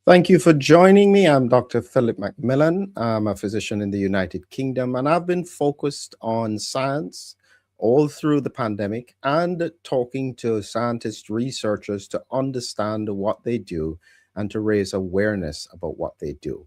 Thank you for joining me. I'm Dr. Philip Macmillan. I'm a physician in the United Kingdom, and I've been focused on science all through the pandemic and talking to scientists, researchers to understand what they do and to raise awareness about what they do.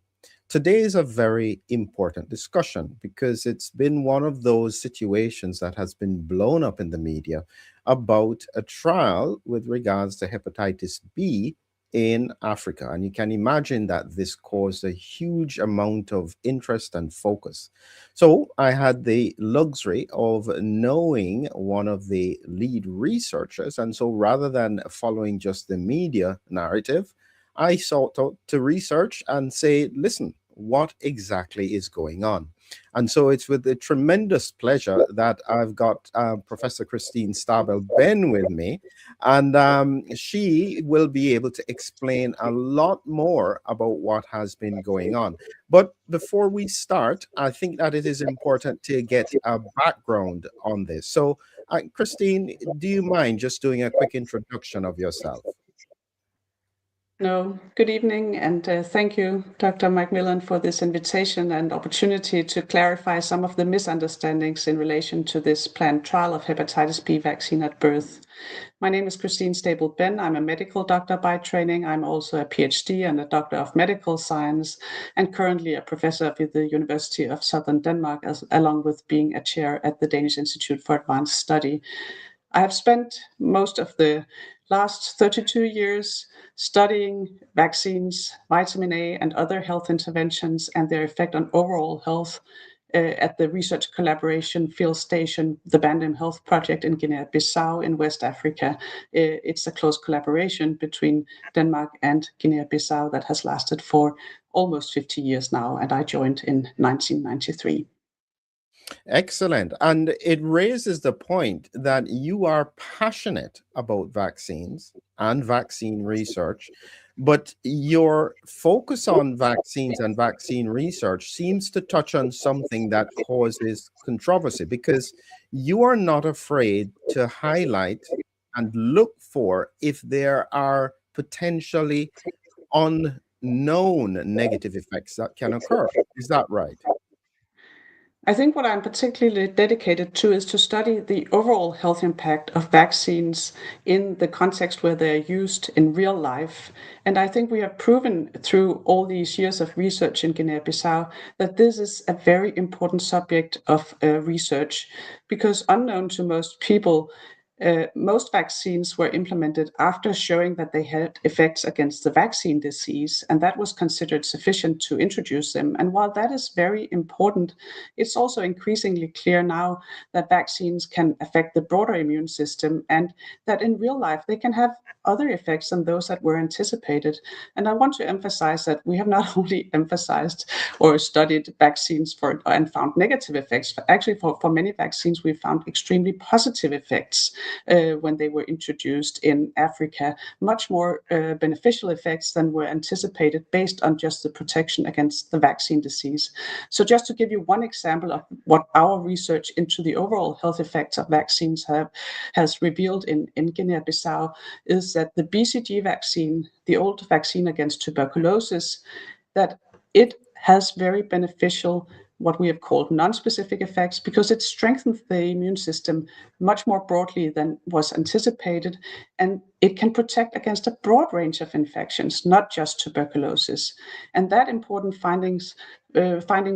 Today is a very important discussion because it's been one of those situations that has been blown up in the media about a trial with regards to hepatitis B in Africa. And you can imagine that this caused a huge amount of interest and focus. So I had the luxury of knowing one of the lead researchers. And so rather than following just the media narrative, I sought out to research and say, listen, what exactly is going on? And so it's with a tremendous pleasure that I've got Professor Christine Stabell-Benn with me, and she will be able to explain a lot more about what has been going on. But before we start, I think that it is important to get a background on this. So, Christine, do you mind just doing a quick introduction of yourself? No, good evening, and thank you, Dr. Macmillan, for this invitation and opportunity to clarify some of the misunderstandings in relation to this planned trial of hepatitis B vaccine at birth. My name is Christine Stabell-Benn. I'm a medical doctor by training. I'm also a PhD and a doctor of medical science, and currently a professor at the University of Southern Denmark, along with being a chair at the Danish Institute for Advanced Study. I have spent most of the last 32 years studying vaccines, vitamin A, and other health interventions and their effect on overall health at the research collaboration field station, the Bandem Health Project in Guinea-Bissau in West Africa. It's a close collaboration between Denmark and Guinea-Bissau that has lasted for almost 50 years now, and I joined in 1993. Excellent. And it raises the point that you are passionate about vaccines and vaccine research, but your focus on vaccines and vaccine research seems to touch on something that causes controversy because you are not afraid to highlight and look for if there are potentially unknown negative effects that can occur. Is that right? I think what I'm particularly dedicated to is to study the overall health impact of vaccines in the context where they're used in real life. And I think we have proven through all these years of research in Guinea-Bissau that this is a very important subject of research because unknown to most people, most vaccines were implemented after showing that they had effects against the vaccine disease, and that was considered sufficient to introduce them. And while that is very important, it's also increasingly clear now that vaccines can affect the broader immune system and that in real life they can have other effects than those that were anticipated. And I want to emphasize that we have not only emphasized or studied vaccines for and found negative effects, but actually for many vaccines we found extremely positive effects when they were introduced in Africa, much more beneficial effects than were anticipated based on just the protection against the vaccine disease. So just to give you one example of what our research into the overall health effects of vaccines has revealed in Guinea-Bissau is that the BCG vaccine, the old vaccine against tuberculosis, that it has very beneficial what we have called non-specific effects because it strengthens the immune system much more broadly than was anticipated, and it can protect against a broad range of infections, not just tuberculosis. And that important finding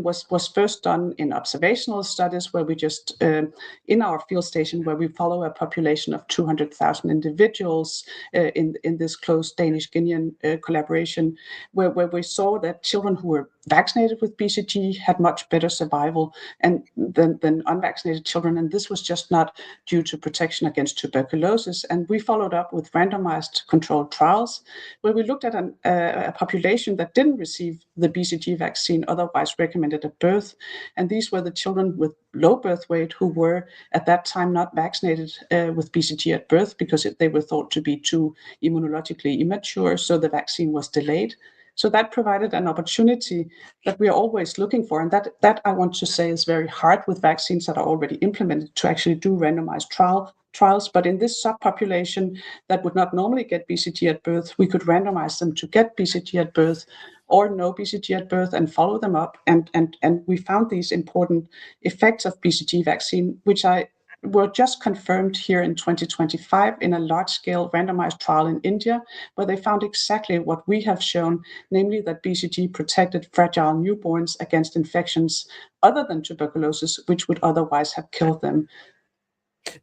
was first done in observational studies where we just in our field station where we follow a population of 200,000 individuals in this close Danish-Guinean collaboration, where we saw that children who were vaccinated with BCG had much better survival than unvaccinated children, and this was just not due to protection against tuberculosis. And we followed up with randomized controlled trials where we looked at a population that didn't receive the BCG vaccine otherwise recommended at birth, and these were the children with low birth weight who were at that time not vaccinated with BCG at birth because they were thought to be too immunologically immature, so the vaccine was delayed. So that provided an opportunity that we are always looking for. And that I want to say is very hard with vaccines that are already implemented to actually do randomized trial trials, but in this subpopulation that would not normally get BCG at birth, we could randomize them to get BCG at birth or no BCG at birth and follow them up. And we found these important effects of BCG vaccine, which were just confirmed here in 2025 in a large-scale randomized trial in India, where they found exactly what we have shown, namely that BCG protected fragile newborns against infections other than tuberculosis, which would otherwise have killed them.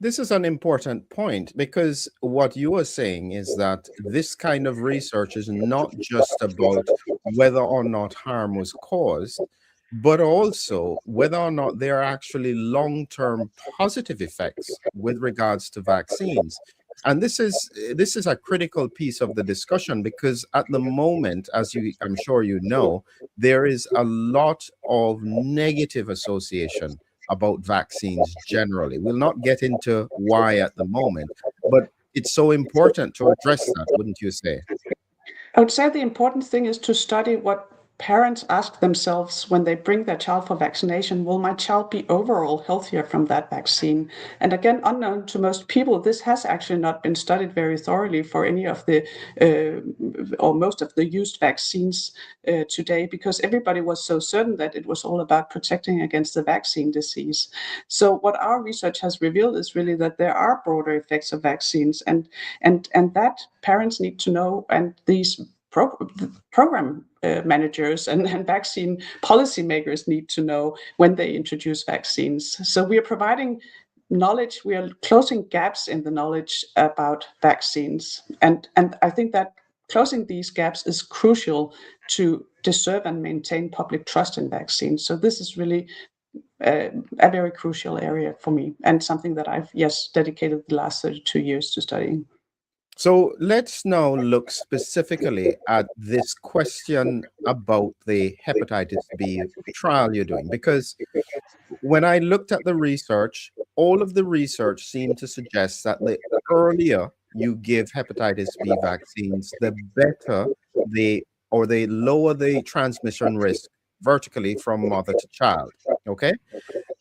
This is an important point because what you are saying is that this kind of research is not just about whether or not harm was caused, but also whether or not there are actually long-term positive effects with regards to vaccines. And this is a critical piece of the discussion because at the moment, as I'm sure you know, there is a lot of negative association about vaccines generally. We'll not get into why at the moment, but it's so important to address that, wouldn't you say? I would say the important thing is to study what parents ask themselves when they bring their child for vaccination. Will my child be overall healthier from that vaccine? And again, unknown to most people, this has actually not been studied very thoroughly for any of the or most of the used vaccines today, because everybody was so certain that it was all about protecting against the vaccine disease. So what our research has revealed is really that there are broader effects of vaccines, and that parents need to know, and these program managers and vaccine policymakers need to know when they introduce vaccines. So we are providing knowledge, we are closing gaps in the knowledge about vaccines. And I think that closing these gaps is crucial to deserve and maintain public trust in vaccines. So this is really a very crucial area for me, and something that I've, yes, dedicated the last 32 years to studying. So let's now look specifically at this question about the hepatitis B trial you're doing, because when I looked at the research, all of the research seemed to suggest that the earlier you give hepatitis B vaccines, the better they lower the transmission risk vertically from mother to child. Okay.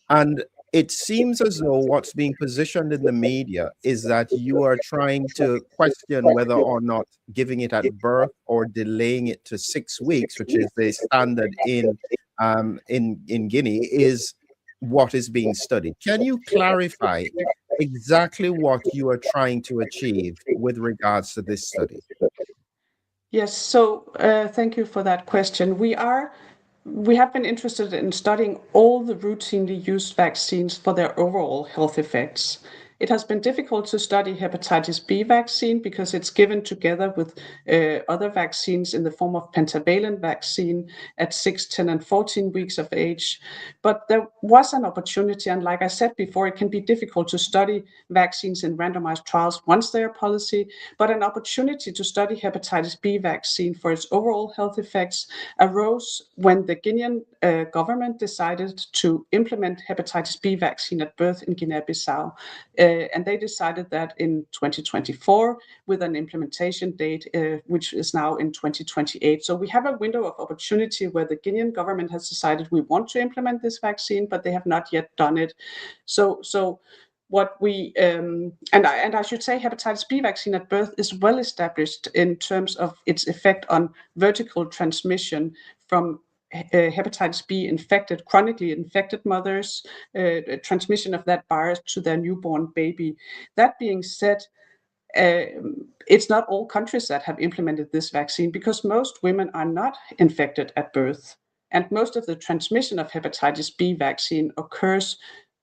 And it seems as though what's being positioned in the media is that you are trying to question whether or not giving it at birth or delaying it to 6 weeks, which is the standard in Guinea, is what is being studied. Can you clarify exactly what you are trying to achieve with regards to this study? Yes, so thank you for that question. We have been interested in studying all the routinely used vaccines for their overall health effects. It has been difficult to study hepatitis B vaccine because it's given together with other vaccines in the form of pentavalent vaccine at 6, 10, and 14 weeks of age. But there was an opportunity, and like I said before, it can be difficult to study vaccines in randomized trials once they are policy, but an opportunity to study hepatitis B vaccine for its overall health effects arose when the Guinean government decided to implement hepatitis B vaccine at birth in Guinea-Bissau. And they decided that in 2024 with an implementation date, which is now in 2028. So we have a window of opportunity where the Guinean government has decided we want to implement this vaccine, but they have not yet done it. So what we and I should say hepatitis B vaccine at birth is well established in terms of its effect on vertical transmission from hepatitis B infected, chronically infected mothers, transmission of that virus to their newborn baby. That being said, it's not all countries that have implemented this vaccine because most women are not infected at birth. And most of the transmission of hepatitis B vaccine occurs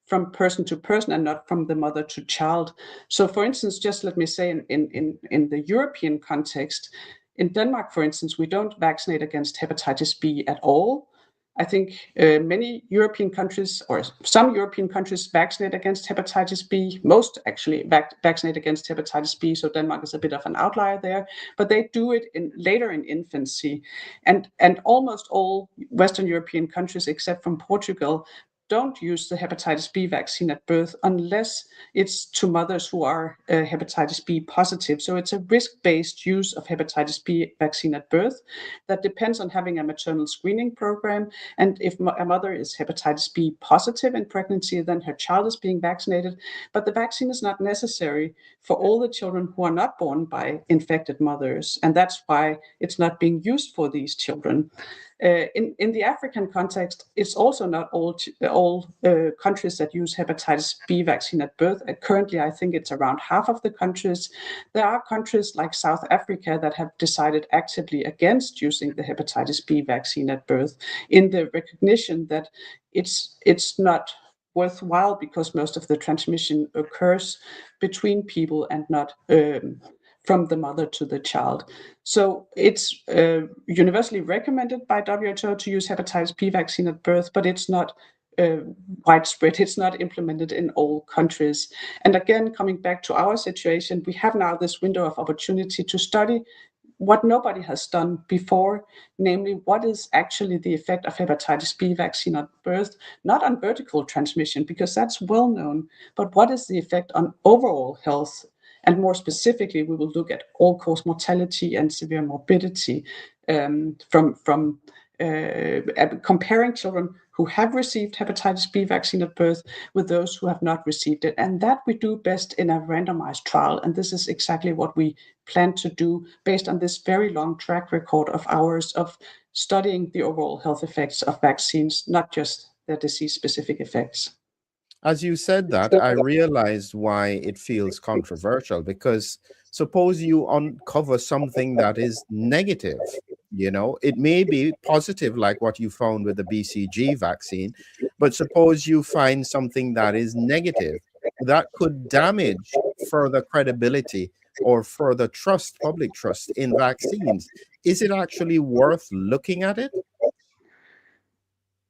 from person to person and not from the mother to child. So, for instance, just let me say in the European context, in Denmark, for instance, we don't vaccinate against hepatitis B at all. I think many European countries, or some European countries, vaccinate against hepatitis B. Most actually vaccinate against hepatitis B, so Denmark is a bit of an outlier there. But they do it later in infancy, and almost all Western European countries, except from Portugal, don't use the hepatitis B vaccine at birth unless it's to mothers who are hepatitis B positive. So it's a risk-based use of hepatitis B vaccine at birth that depends on having a maternal screening program. And if a mother is hepatitis B positive in pregnancy, then her child is being vaccinated. But the vaccine is not necessary for all the children who are not born by infected mothers. And that's why it's not being used for these children. In the African context, it's also not all countries that use hepatitis B vaccine at birth. Currently, I think it's around half of the countries. There are countries like South Africa that have decided actively against using the hepatitis B vaccine at birth in the recognition that it's not worthwhile because most of the transmission occurs between people and not from the mother to the child. So it's universally recommended by WHO to use hepatitis B vaccine at birth, but it's not widespread. It's not implemented in all countries. And again, coming back to our situation, we have now this window of opportunity to study what nobody has done before, namely what is actually the effect of hepatitis B vaccine at birth, not on vertical transmission, because that's well known, but what is the effect on overall health? And more specifically, we will look at all-cause mortality and severe morbidity from comparing children who have received hepatitis B vaccine at birth with those who have not received it. And that we do best in a randomized trial. And this is exactly what we plan to do based on this very long track record of ours of studying the overall health effects of vaccines, not just their disease-specific effects. As you said that, I realized why it feels controversial, because suppose you uncover something that is negative, it may be positive, like what you found with the BCG vaccine, but suppose you find something that is negative, that could damage further credibility or further trust, public trust in vaccines. Is it actually worth looking at it?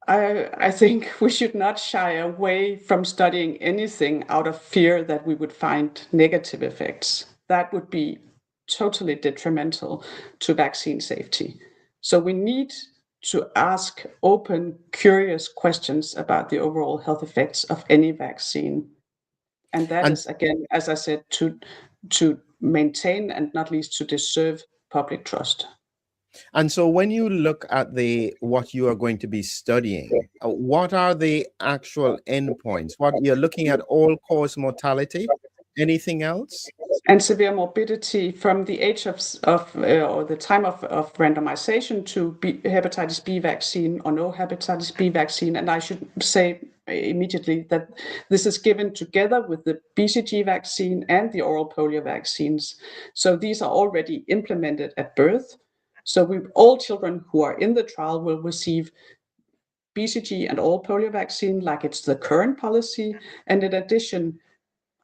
I think we should not shy away from studying anything out of fear that we would find negative effects. That would be totally detrimental to vaccine safety. So we need to ask open, curious questions about the overall health effects of any vaccine. And that And is, again, as I said, to maintain and not least to deserve public trust. And so when you look at the what you are going to be studying, what are the actual endpoints? What you're looking at, all cause mortality, anything else? And severe morbidity from the age of or the time of randomization to hepatitis B vaccine or no hepatitis B vaccine. And I should say immediately that this is given together with the BCG vaccine and the oral polio vaccines. So these are already implemented at birth. So all children who are in the trial will receive BCG and oral polio vaccine like it's the current policy. And in addition,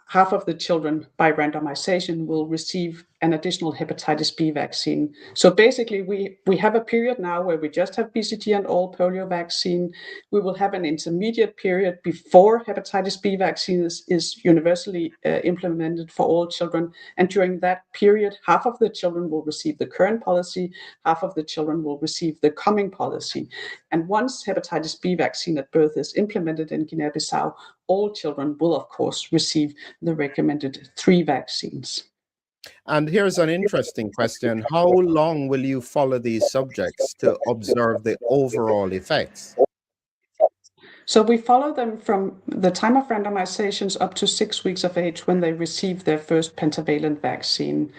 half of the children by randomization will receive an additional hepatitis B vaccine. So basically, we have a period now where we just have BCG and all polio vaccine. We will have an intermediate period before hepatitis B vaccine is universally implemented for all children. And during that period, half of the children will receive the current policy, half of the children will receive the coming policy. And once hepatitis B vaccine at birth is implemented in Guinea-Bissau, all children will, of course, receive the recommended 3 vaccines. And here's an interesting question. How long will you follow these subjects to observe the overall effects? So we follow them from the time of randomizations up to 6 weeks of age when they receive their first pentavalent vaccine.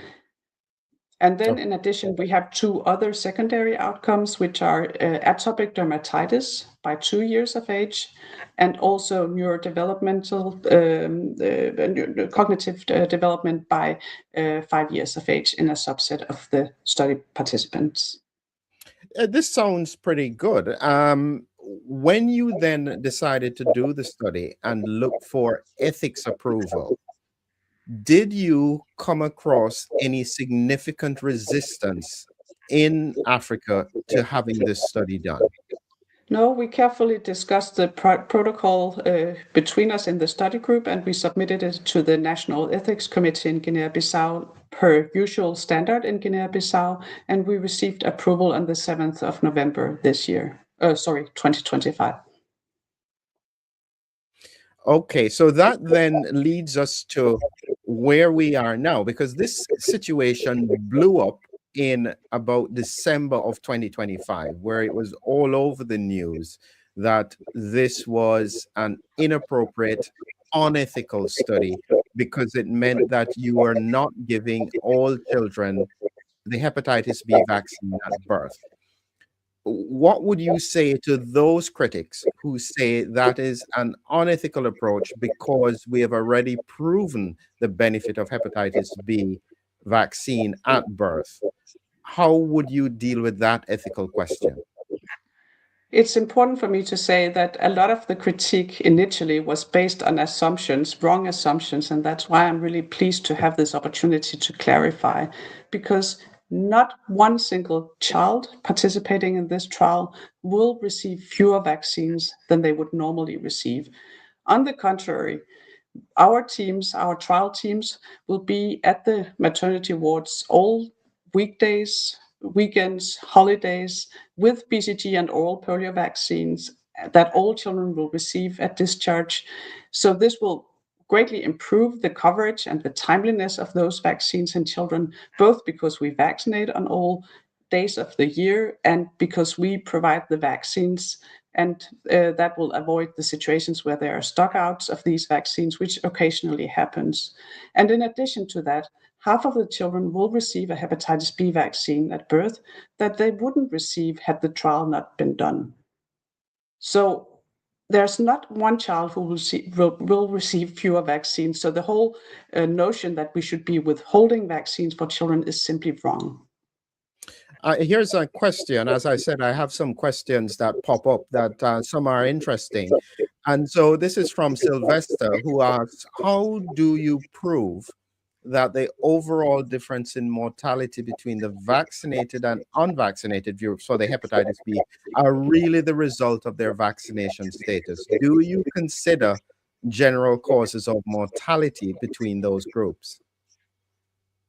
And then in addition, we have 2 other secondary outcomes, which are atopic dermatitis by 2 years of age, and also neurodevelopmental, cognitive development by 5 years of age in a subset of the study participants. This sounds pretty good. When you then decided to do the study and look for ethics approval, did you come across any significant resistance in Africa to having this study done? No, we carefully discussed the protocol between us in the study group, and we submitted it to the National Ethics Committee in Guinea-Bissau per usual standard in Guinea-Bissau, and we received approval on the 7th of November this year. 2025. Okay, so that then leads us to where we are now, because this situation blew up in about December of 2025, where it was all over the news that this was an inappropriate, unethical study because it meant that you are not giving all children the hepatitis B vaccine at birth. What would you say to those critics who say that is an unethical approach because we have already proven the benefit of hepatitis B vaccine at birth? How would you deal with that ethical question? It's important for me to say that a lot of the critique initially was based on assumptions, wrong assumptions, and that's why I'm really pleased to have this opportunity to clarify, because not one single child participating in this trial will receive fewer vaccines than they would normally receive. On the contrary, our teams, our trial teams, will be at the maternity wards all weekdays, weekends, holidays with BCG and oral polio vaccines that all children will receive at discharge. So this will greatly improve the coverage and the timeliness of those vaccines in children, both because we vaccinate on all days of the year and because we provide the vaccines, and that will avoid the situations where there are stockouts of these vaccines, which occasionally happens. And in addition to that, half of the children will receive a hepatitis B vaccine at birth that they wouldn't receive had the trial not been done. So there's not one child who will receive fewer vaccines. So the whole notion that we should be withholding vaccines for children is simply wrong. Here's a question. As I said, I have some questions that pop up that some are interesting. And so this is from Sylvester, who asks, how do you prove that the overall difference in mortality between the vaccinated and unvaccinated groups for the hepatitis B are really the result of their vaccination status? Do you consider general causes of mortality between those groups?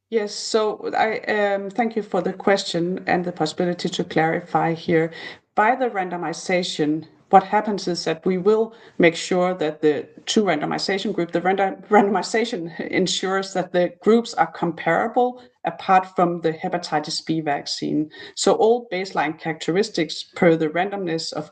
Yes, so I thank you for the question and the possibility to clarify here. By the randomization, what happens is that we will make sure that the two randomization group, the randomization ensures that the groups are comparable apart from the hepatitis B vaccine. So all baseline characteristics per the randomness of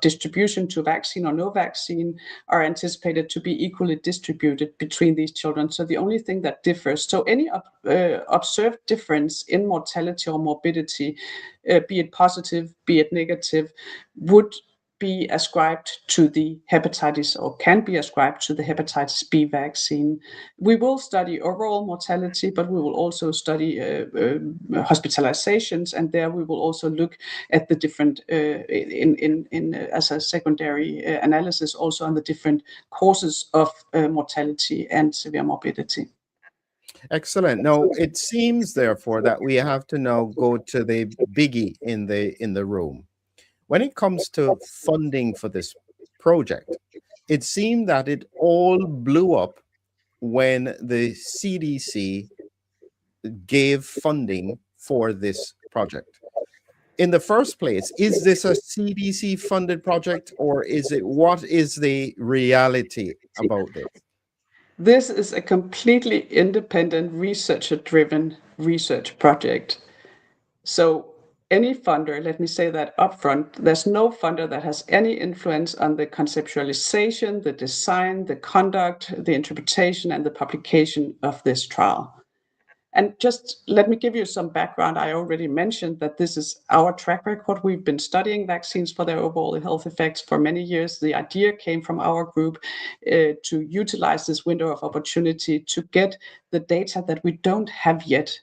distribution to vaccine or no vaccine are anticipated to be equally distributed between these children. So the only thing that differs, so any observed difference in mortality or morbidity, be it positive, be it negative, would be ascribed to the hepatitis or can be ascribed to the hepatitis B vaccine. We will study overall mortality, but we will also study hospitalizations, and there we will also look at the different in as a secondary analysis also on the different causes of mortality and severe morbidity. Excellent. Now, it seems therefore that we have to now go to the biggie in the room. When it comes to funding for this project, it seemed that it all blew up when the CDC gave funding for this project. In the first place, is this a CDC funded project, or is it, what is the reality about this? This is a completely independent researcher driven research project. So any funder, let me say that upfront, there's no funder that has any influence on the conceptualization, the design, the conduct, the interpretation, and the publication of this trial. And just let me give you some background. I already mentioned that this is our track record. We've been studying vaccines for their overall health effects for many years. The idea came from our group to utilize this window of opportunity to get the data that we don't have yet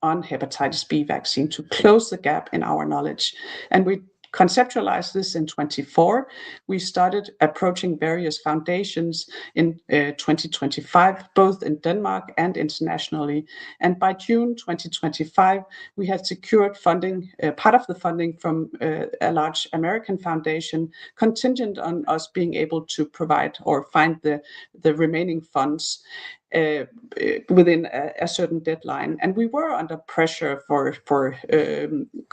on hepatitis B vaccine to close the gap in our knowledge. And we conceptualized this in 24. We started approaching various foundations in 2025, both in Denmark and internationally. And by June 2025, we had secured funding, part of the funding from a large American foundation, contingent on us being able to provide or find the remaining funds. within a certain deadline. And we were under pressure for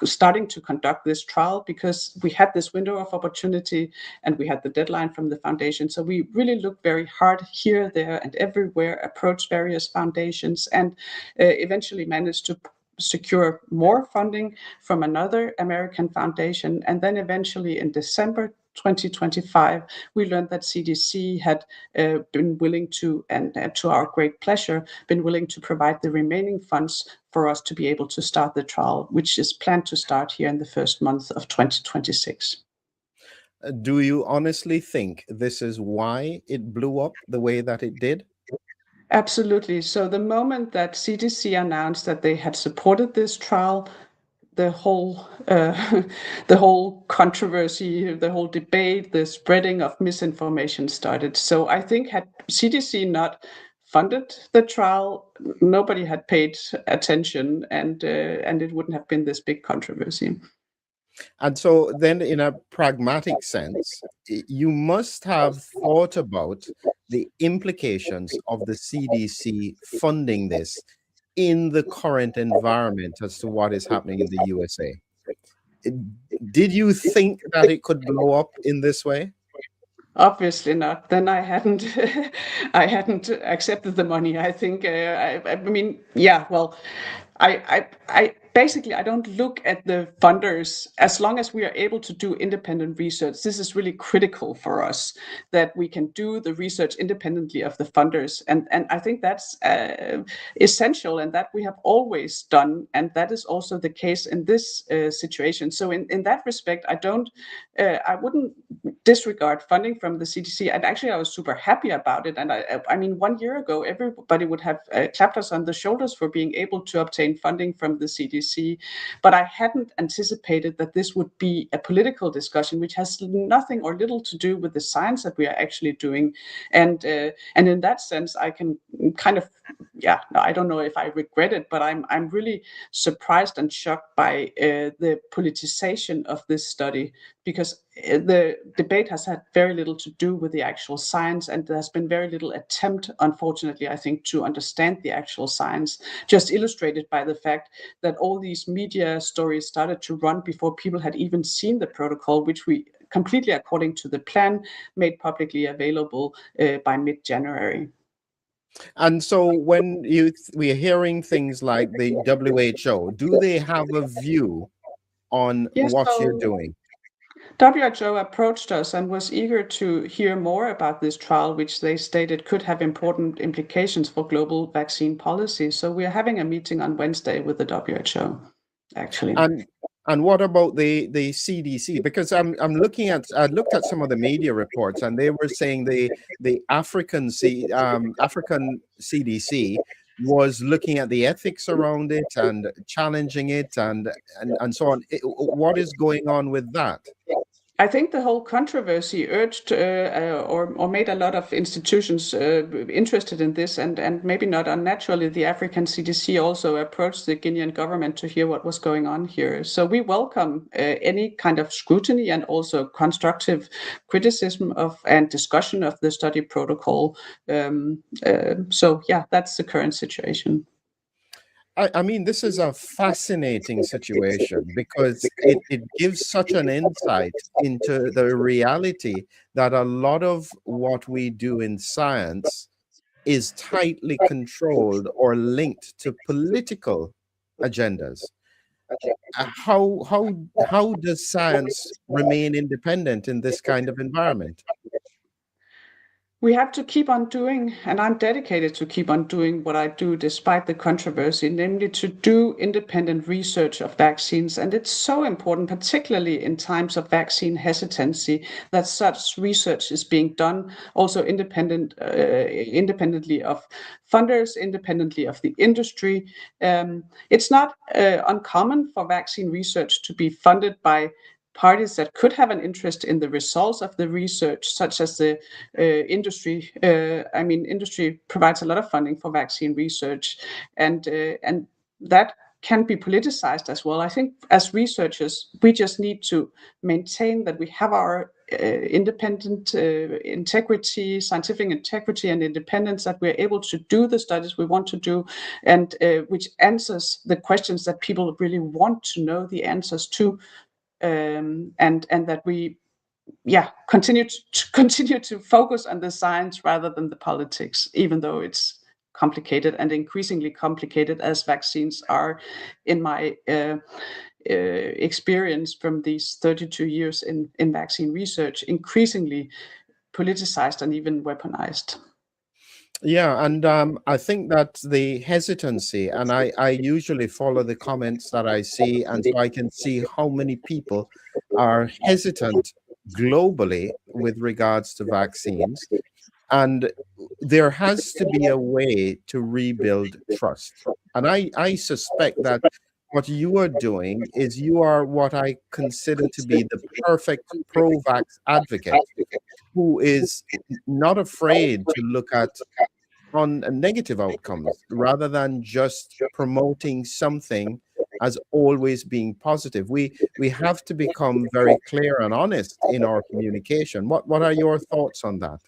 starting to conduct this trial because we had this window of opportunity and we had the deadline from the foundation. So we really looked very hard here, there, and everywhere, approached various foundations, and eventually managed to secure more funding from another American foundation. And then eventually in December 2025, we learned that CDC had been willing to, and to our great pleasure, been willing to provide the remaining funds for us to be able to start the trial, which is planned to start here in the first month of 2026. Do you honestly think this is why it blew up the way that it did? Absolutely. So the moment that CDC announced that they had supported this trial, the whole the whole controversy, the whole debate, the spreading of misinformation started. So I think had CDC not funded the trial, nobody had paid attention, and it wouldn't have been this big controversy. And so then in a pragmatic sense, you must have thought about the implications of the CDC funding this in the current environment as to what is happening in the USA. Uh, Did you think that it could blow up in this way? Obviously not. Then I hadn't, I hadn't accepted the money. I think. I mean, yeah. Well, I basically I don't look at the funders as long as we are able to do independent research. This is really critical for us that we can do the research independently of the funders, and I think that's essential, and that we have always done, and that is also the case in this situation. So in that respect, I wouldn't disregard funding from the CDC. And actually, I was super happy about it. And I mean, 1 year ago, everybody would have clapped us on the shoulders for being able to obtain funding from the CDC. But I hadn't anticipated that this would be a political discussion, which has nothing or little to do with the science that we are actually doing. And in that sense, I can kind of, yeah, I don't know if I regret it, but I'm really surprised and shocked by the politicization of this study, because the debate has had very little to do with the actual science, and there has been very little attempt, unfortunately, I think, to understand the actual science, just illustrated by the fact that all these media stories started to run before people had even seen the protocol, which we completely according to the plan made publicly available by mid-January. And so when we are hearing things like the WHO, do they have a view on Yes, what you're so doing? WHO approached us and was eager to hear more about this trial, which they stated could have important implications for global vaccine policy. So we are having a meeting on Wednesday with the WHO, actually. And what about the CDC? Because I looked at some of the media reports, and they were saying the African CDC was looking at the ethics around it and challenging it, and so on. What is going on with that? I think the whole controversy urged or made a lot of institutions interested in this, and maybe not unnaturally, the African CDC also approached the Guinean government to hear what was going on here. So we welcome any kind of scrutiny and also constructive criticism of and discussion of the study protocol. So yeah, that's the current situation. I mean, this is a fascinating situation because it gives such an insight into the reality that a lot of what we do in science is tightly controlled or linked to political agendas. How does science remain independent in this kind of environment? We have to keep on doing, and I'm dedicated to keep on doing what I do despite the controversy, namely to do independent research of vaccines. And it's so important, particularly in times of vaccine hesitancy, that such research is being done also independently of funders, independently of the industry. It's not uncommon for vaccine research to be funded by parties that could have an interest in the results of the research, such as the industry. I mean, industry provides a lot of funding for vaccine research, and that can be politicized as well. I think as researchers, we just need to maintain that we have our independent integrity, scientific integrity and independence, that we're able to do the studies we want to do, and which answers the questions that people really want to know the answers to, and that we continue to focus on the science rather than the politics, even though it's complicated and increasingly complicated as vaccines are, in my experience from these 32 years in vaccine research, increasingly politicized and even weaponized. Yeah, and I think that the hesitancy, and I usually follow the comments that I see, and so I can see how many people are hesitant globally with regards to vaccines. And there has to be a way to rebuild trust. And I suspect that what you are doing is you are what I consider to be the perfect pro-vax advocate who is not afraid to look at on negative outcomes rather than just promoting something as always being positive. We have to become very clear and honest in our communication. What are your thoughts on that?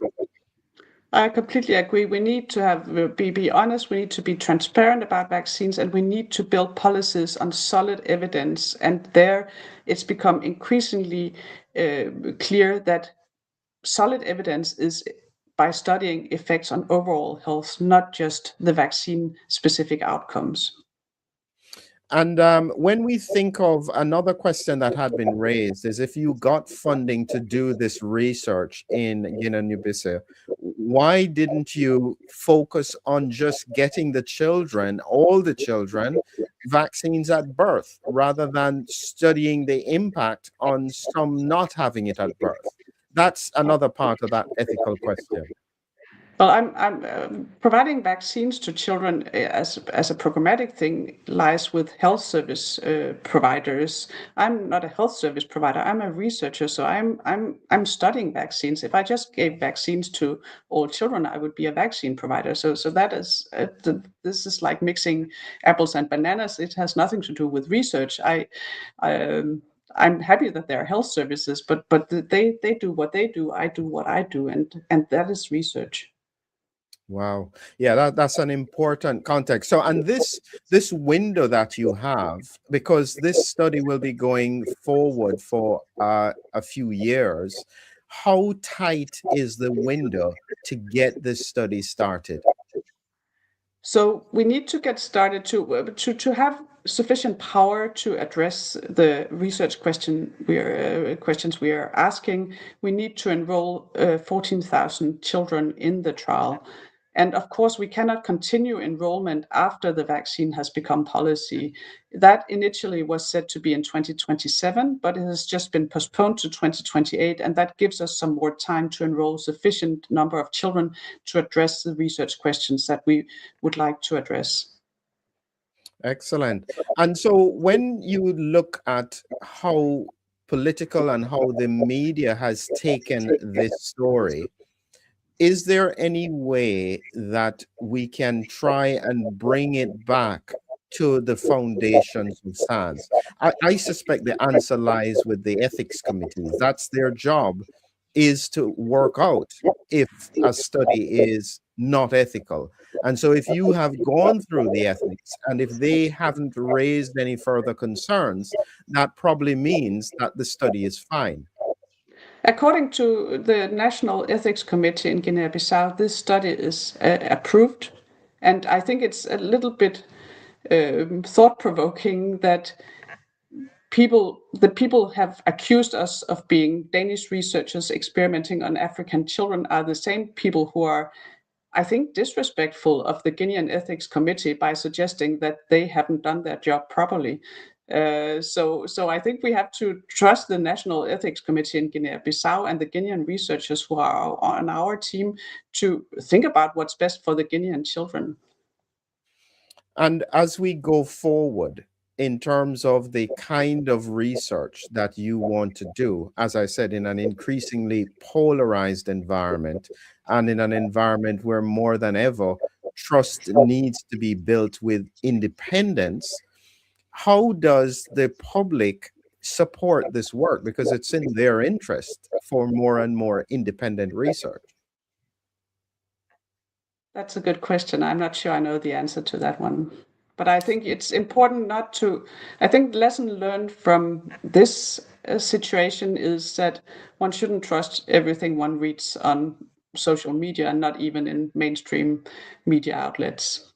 I completely agree. We need to be honest. We need to be transparent about vaccines, and we need to build policies on solid evidence. And there, it's become increasingly clear that solid evidence is by studying effects on overall health, not just the vaccine-specific outcomes. And when we think of another question that had been raised is if you got funding to do this research in Guinea-Bissau, why didn't you focus on just getting the children, all the children, vaccines at birth rather than studying the impact on some not having it at birth? That's another part of that ethical question. Well, I'm providing vaccines to children as a programmatic thing lies with health service providers. I'm not a health service provider. I'm a researcher, so I'm studying vaccines. If I just gave vaccines to all children, I would be a vaccine provider. So that is this is like mixing apples and bananas. It has nothing to do with research. I'm happy that there are health services, but they do what they do. I do what I do, and that is research. Wow. Yeah, that's an important context. So, and this window that you have, because this study will be going forward for a few years, how tight is the window to get this study started? So we need to get started to have sufficient power to address the research questions we are asking. We need to enroll 14,000 children in the trial. And of course, we cannot continue enrollment after the vaccine has become policy. That initially was said to be in 2027, but it has just been postponed to 2028. And that gives us some more time to enroll sufficient number of children to address the research questions that we would like to address. Excellent. And so when you look at how political and how the media has taken this story, is there any way that we can try and bring it back to the foundations of science? I suspect the answer lies with the ethics committees. That's their job, is to work out if a study is not ethical. And so if you have gone through the ethics and if they haven't raised any further concerns, that probably means that the study is fine. According to the National Ethics Committee in Guinea-Bissau, this study is approved. And I think it's a little bit thought-provoking that the people have accused us of being Danish researchers experimenting on African children are the same people who are, I think, disrespectful of the Guinean Ethics Committee by suggesting that they haven't done their job properly. So I think we have to trust the National Ethics Committee in Guinea-Bissau and the Guinean researchers who are on our team to think about what's best for the Guinean children. And as we go forward in terms of the kind of research that you want to do, as I said, in an increasingly polarized environment and in an environment where more than ever trust needs to be built with independence, how does the public support this work because it's in their interest for more and more independent research? That's a good question. I'm not sure I know the answer to that one. But I think it's important not to. I think the lesson learned from this situation is that one shouldn't trust everything one reads on social media and not even in mainstream media outlets.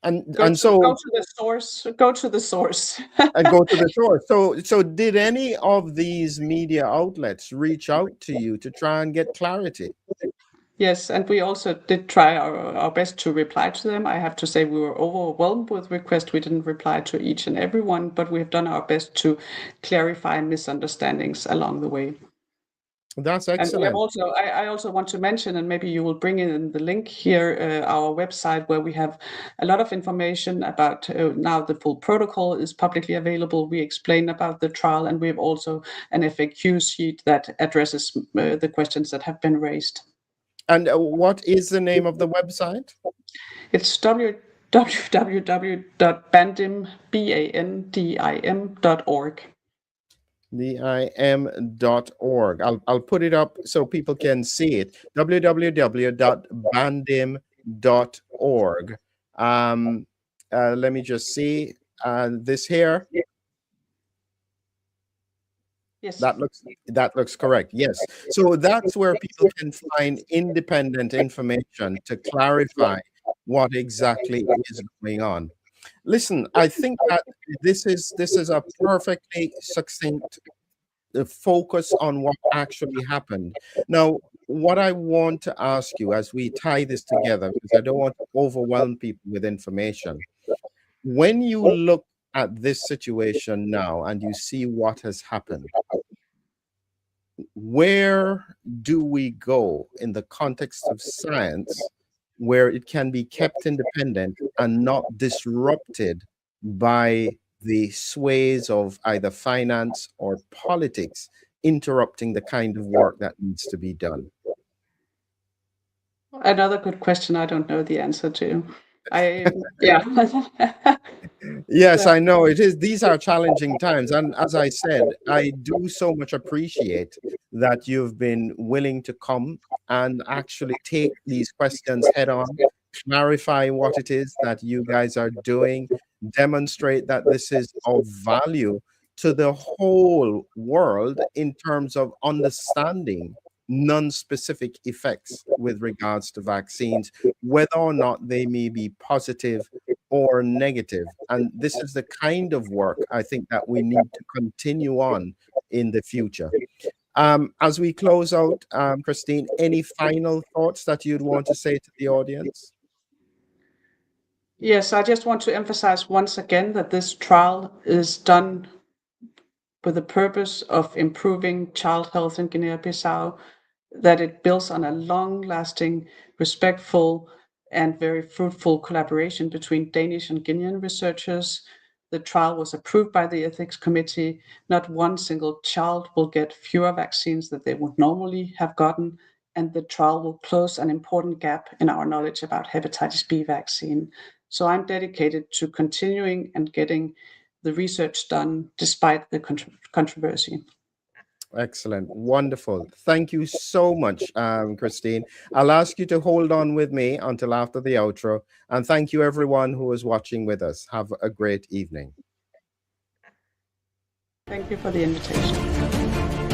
And so, Go to the source. Go to the source. and go to the source. So did any of these media outlets reach out to you to try and get clarity? Yes, and we also did try our best to reply to them. I have to say we were overwhelmed with requests. We didn't reply to each and every one, but we have done our best to clarify misunderstandings along the way. That's And we have excellent. also, I also want to mention, and maybe you will bring in the link here, our website where we have a lot of information about now the full protocol is publicly available. We explain about the trial, and we have also an FAQ sheet that addresses the questions that have been raised. And what is the name of the website? It's www.bandim.org. BIM.org. I'll put it up so people can see it. www.bandim.org. Let me just see this here. Yes. That looks correct. Yes. So that's where people can find independent information to clarify what exactly is going on. Listen, I think that this is a perfectly succinct focus on what actually happened. Now, what I want to ask you as we tie this together, because I don't want to overwhelm people with information. When you look at this situation now and you see what has happened, where do we go in the context of science where it can be kept independent and not disrupted by the sways of either finance or politics interrupting the kind of work that needs to be done? Another good question I don't know the answer to. Yeah. Yes, Yeah. I know it is. These are challenging times. And as I said, I do so much appreciate that you've been willing to come and actually take these questions head on, clarify what it is that you guys are doing, demonstrate that this is of value to the whole world in terms of understanding non-specific effects with regards to vaccines, whether or not they may be positive or negative. And this is the kind of work I think that we need to continue on in the future. As we close out, Christine, any final thoughts that you'd want to say to the audience? Yes, I just want to emphasize once again that this trial is done with the purpose of improving child health in Guinea-Bissau, that it builds on a long-lasting, respectful, and very fruitful collaboration between Danish and Guinean researchers. The trial was approved by the ethics committee. Not one single child will get fewer vaccines that they would normally have gotten, and the trial will close an important gap in our knowledge about hepatitis B vaccine. So I'm dedicated to continuing and getting the research done despite the controversy. Excellent. Wonderful. Thank you so much, Christine. I'll ask you to hold on with me until after the outro. And thank you, everyone who is watching with us. Have a great evening. Thank you for the invitation.